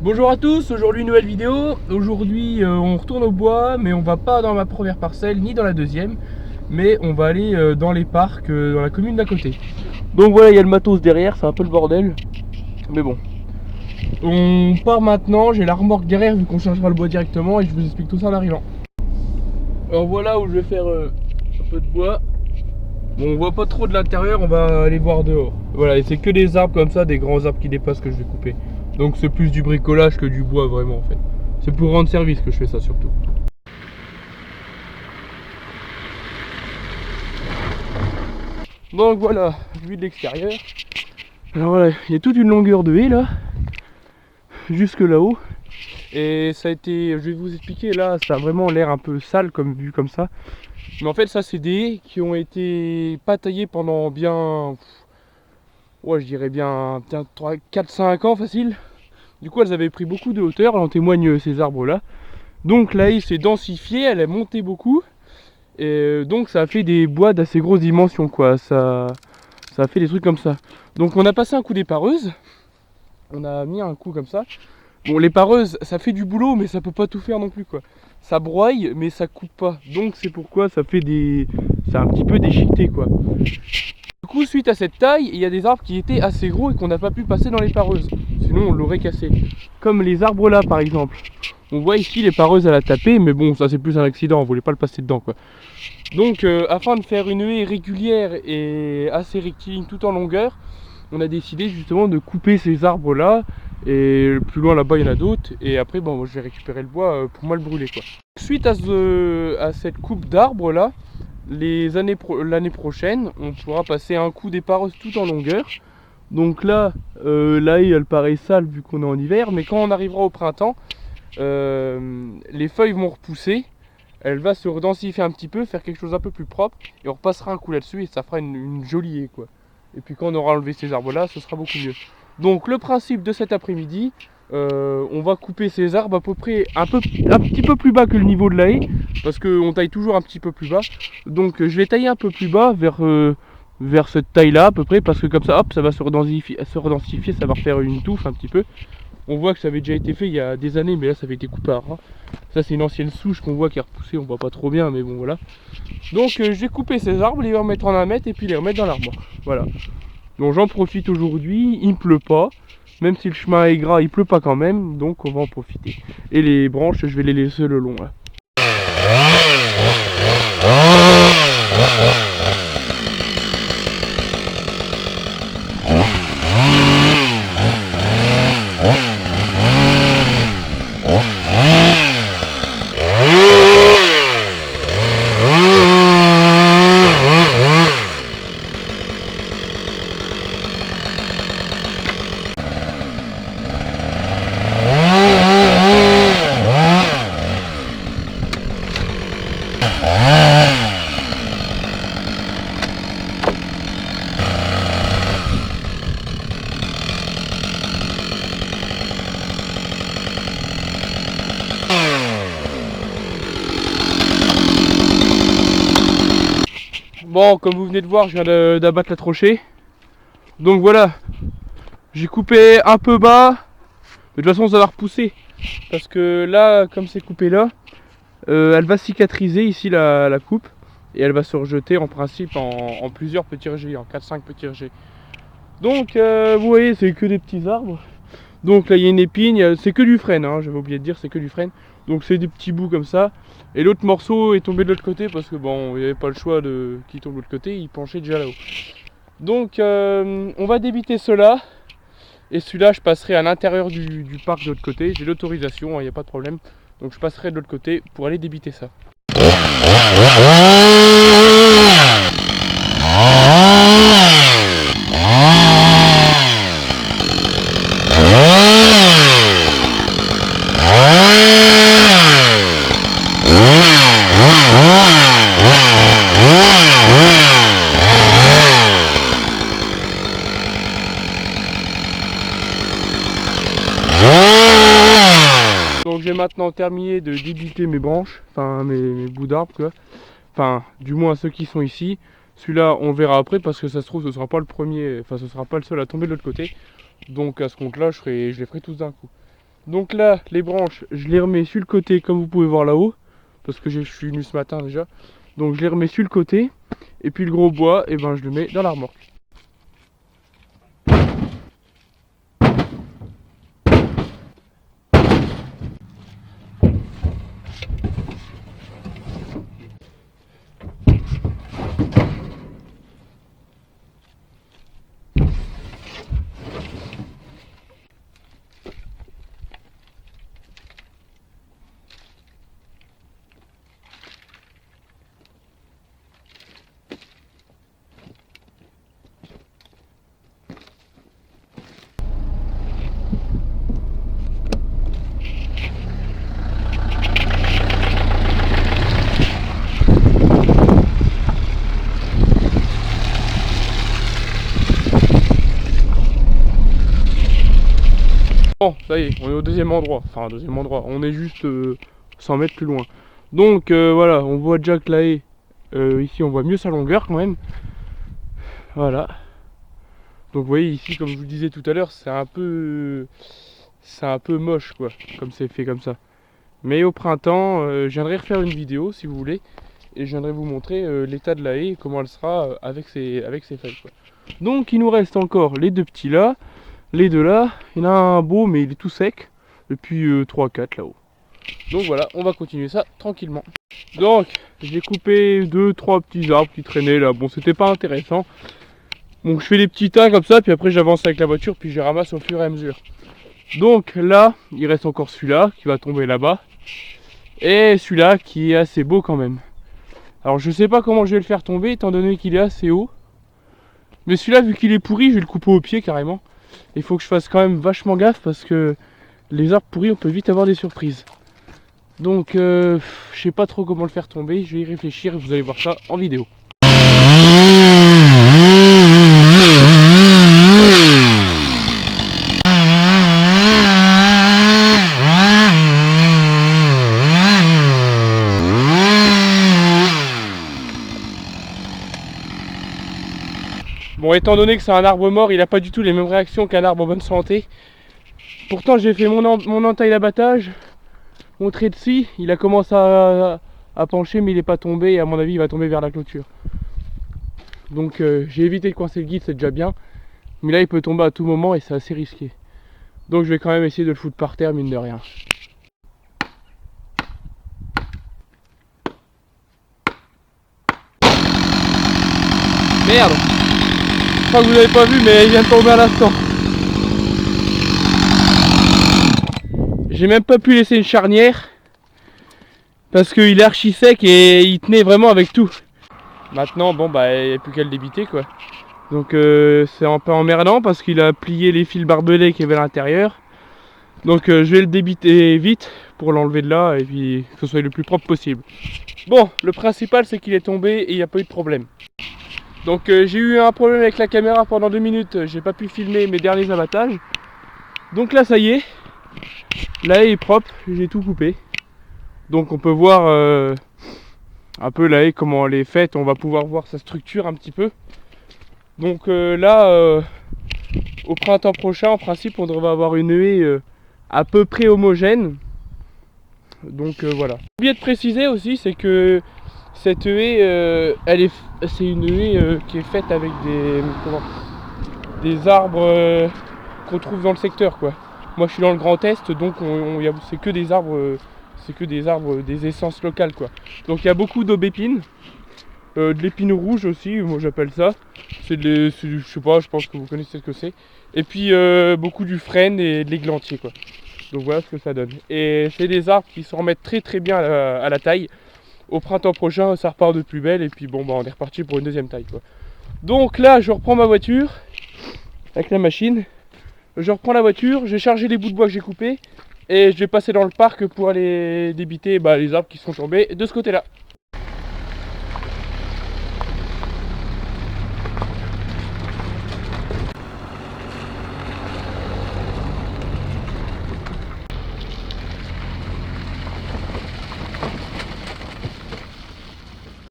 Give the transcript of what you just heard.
Bonjour à tous, aujourd'hui une nouvelle vidéo. Aujourd'hui on retourne au bois, mais on va pas dans ma première parcelle ni dans la deuxième, mais on va aller dans les parcs dans la commune d'à côté. Donc voilà, il y a le matos derrière, c'est un peu le bordel, mais bon. On part maintenant, j'ai la remorque derrière vu qu'on changera le bois directement et je vous explique tout ça en arrivant. Alors voilà où je vais faire un peu de bois. Bon, on voit pas trop de l'intérieur, on va aller voir dehors. Voilà, et c'est que des arbres comme ça, des grands arbres qui dépassent que je vais couper. Donc c'est plus du bricolage que du bois vraiment en fait. C'est pour rendre service que je fais ça surtout. Donc voilà, vue de l'extérieur. Alors voilà, il y a toute une longueur de haie là, jusque là-haut. Et ça a été, je vais vous expliquer, là ça a vraiment l'air un peu sale comme vue comme ça. Mais en fait ça c'est des haies qui ont été pas taillées pendant bien, ouais je dirais bien 4-5 ans facile. Du coup elles avaient pris beaucoup de hauteur, en témoignent ces arbres là. Donc la haie s'est densifiée, elle a monté beaucoup. Et donc ça a fait des bois d'assez grosses dimensions quoi, ça a fait des trucs comme ça. Donc on a passé un coup d'épareuse, on a mis un coup comme ça. Bon l'épareuse ça fait du boulot mais ça peut pas tout faire non plus quoi. Ça broye mais ça coupe pas, donc c'est pourquoi ça fait des... c'est un petit peu déchiqueté quoi. Du coup suite à cette taille, il y a des arbres qui étaient assez gros et qu'on n'a pas pu passer dans l'épareuse. Sinon on l'aurait cassé. Comme les arbres là par exemple. On voit ici l'épareuse elle a tapé, mais bon ça c'est plus un accident, on voulait pas le passer dedans quoi. Donc afin de faire une haie régulière et assez rectiligne tout en longueur, on a décidé justement de couper ces arbres là. Et plus loin là-bas il y en a d'autres. Et après bon, je vais récupérer le bois pour moi le brûler quoi. Suite à cette coupe d'arbres là, l'année prochaine, on pourra passer un coup d'épareuse tout en longueur. Donc là, la haie elle paraît sale vu qu'on est en hiver, mais quand on arrivera au printemps, les feuilles vont repousser, elle va se redensifier un petit peu, faire quelque chose un peu plus propre, et on repassera un coup là-dessus et ça fera une jolie haie quoi. Et puis quand on aura enlevé ces arbres là, ce sera beaucoup mieux. Donc le principe de cet après-midi, on va couper ces arbres à peu près un petit peu plus bas que le niveau de la haie, parce qu'on taille toujours un petit peu plus bas. Donc je vais tailler un peu plus bas vers cette taille là à peu près, parce que comme ça hop ça va se redensifier, ça va refaire une touffe un petit peu. On voit que ça avait déjà été fait il y a des années, mais là ça avait été coupé à ras. Ça c'est une ancienne souche qu'on voit qui est repoussée, on voit pas trop bien mais bon voilà. Donc je vais couper ces arbres, les remettre en un mètre et puis les remettre dans l'armoire. Voilà. Donc j'en profite aujourd'hui, il ne pleut pas. Même si le chemin est gras, il pleut pas quand même, donc on va en profiter. Et les branches, je vais les laisser le long là. Bon, comme vous venez de voir, je viens d'abattre la trochée. Donc voilà, j'ai coupé un peu bas. Mais de toute façon, ça va repousser. Parce que là, comme c'est coupé là, elle va cicatriser ici la coupe. Et elle va se rejeter en principe en plusieurs petits rejets, en 4-5 petits rejets. Donc vous voyez, c'est que des petits arbres. Donc là, il y a une épine, c'est que du frêne, hein, j'avais oublié de dire, c'est que du frêne. Donc c'est des petits bouts comme ça. Et l'autre morceau est tombé de l'autre côté parce que bon, il n'y avait pas le choix de qui tombe de l'autre côté, il penchait déjà là-haut. Donc on va débiter cela. Et celui-là, je passerai à l'intérieur du parc de l'autre côté. J'ai l'autorisation, il n'y a pas de problème. Donc je passerai de l'autre côté pour aller débiter ça. Donc j'ai maintenant terminé de débiter mes branches, enfin mes bouts d'arbres quoi. Enfin du moins ceux qui sont ici. Celui-là on verra après parce que ça se trouve ce sera pas le premier, enfin ce sera pas le seul à tomber de l'autre côté. Donc à ce compte là je les ferai tous d'un coup. Donc là, les branches, je les remets sur le côté comme vous pouvez voir là-haut. Parce que je suis venu ce matin déjà. Donc je les remets sur le côté. Et puis le gros bois, et ben je le mets dans la remorque. Bon, ça y est, on est au deuxième endroit. Enfin, deuxième endroit, on est juste 100 mètres plus loin. Donc voilà, on voit déjà que la haie, ici on voit mieux sa longueur quand même. Voilà. Donc vous voyez ici, comme je vous le disais tout à l'heure, c'est un peu moche quoi, comme c'est fait comme ça. Mais au printemps, je viendrai refaire une vidéo si vous voulez. Et je viendrai vous montrer l'état de la haie, comment elle sera avec ses feuilles quoi. Donc il nous reste encore les deux petits là. Les deux là, il y en a un beau mais il est tout sec. Et puis 3-4 là-haut. Donc voilà, on va continuer ça tranquillement. Donc j'ai coupé 2-3 petits arbres qui traînaient là. Bon, c'était pas intéressant. Donc je fais des petits tas comme ça, puis après j'avance avec la voiture, puis je les ramasse au fur et à mesure. Donc là, il reste encore celui-là qui va tomber là-bas. Et celui-là qui est assez beau quand même. Alors je sais pas comment je vais le faire tomber étant donné qu'il est assez haut. Mais celui-là, vu qu'il est pourri, je vais le couper au pied carrément. Il faut que je fasse quand même vachement gaffe parce que les arbres pourris, on peut vite avoir des surprises. Donc je sais pas trop comment le faire tomber, je vais y réfléchir et vous allez voir ça en vidéo. Bon, étant donné que c'est un arbre mort, il n'a pas du tout les mêmes réactions qu'un arbre en bonne santé. Pourtant j'ai fait mon entaille d'abattage, mon trait de scie, il a commencé à pencher mais il n'est pas tombé et à mon avis il va tomber vers la clôture. Donc j'ai évité de coincer le guide, c'est déjà bien. Mais là il peut tomber à tout moment et c'est assez risqué. Donc je vais quand même essayer de le foutre par terre mine de rien. Merde! Je crois que vous n'avez pas vu mais il vient de tomber à l'instant. J'ai même pas pu laisser une charnière parce qu'il est archi sec et il tenait vraiment avec tout. Maintenant bon bah il n'y a plus qu'à le débiter quoi. Donc c'est un peu emmerdant parce qu'il a plié les fils barbelés qu'il y avait à l'intérieur. Donc je vais le débiter vite pour l'enlever de là et puis que ce soit le plus propre possible. Bon, le principal c'est qu'il est tombé et il n'y a pas eu de problème. Donc j'ai eu un problème avec la caméra pendant 2 minutes, j'ai pas pu filmer mes derniers abattages. Donc là ça y est, la haie est propre, j'ai tout coupé. Donc on peut voir un peu la haie comment elle est faite, on va pouvoir voir sa structure un petit peu. Donc là, au printemps prochain, en principe, on devrait avoir une haie à peu près homogène. Donc voilà. J'ai oublié de préciser aussi, c'est que cette haie, c'est une haie qui est faite avec des arbres qu'on trouve dans le secteur, quoi. Moi, je suis dans le Grand Est, donc c'est que des arbres, des essences locales, quoi. Donc il y a beaucoup d'aubépines. De l'épine rouge aussi, moi j'appelle ça. Je sais pas, je pense que vous connaissez ce que c'est. Et puis beaucoup du frêne et de l'églantier quoi. Donc voilà ce que ça donne. Et c'est des arbres qui se remettent très très bien à la taille. Au printemps prochain, ça repart de plus belle et puis bon bah on est reparti pour une deuxième taille quoi. Donc là, je reprends ma voiture avec la machine. Je reprends la voiture, j'ai chargé les bouts de bois que j'ai coupés et je vais passer dans le parc pour aller débiter les arbres qui sont tombés de ce côté-là.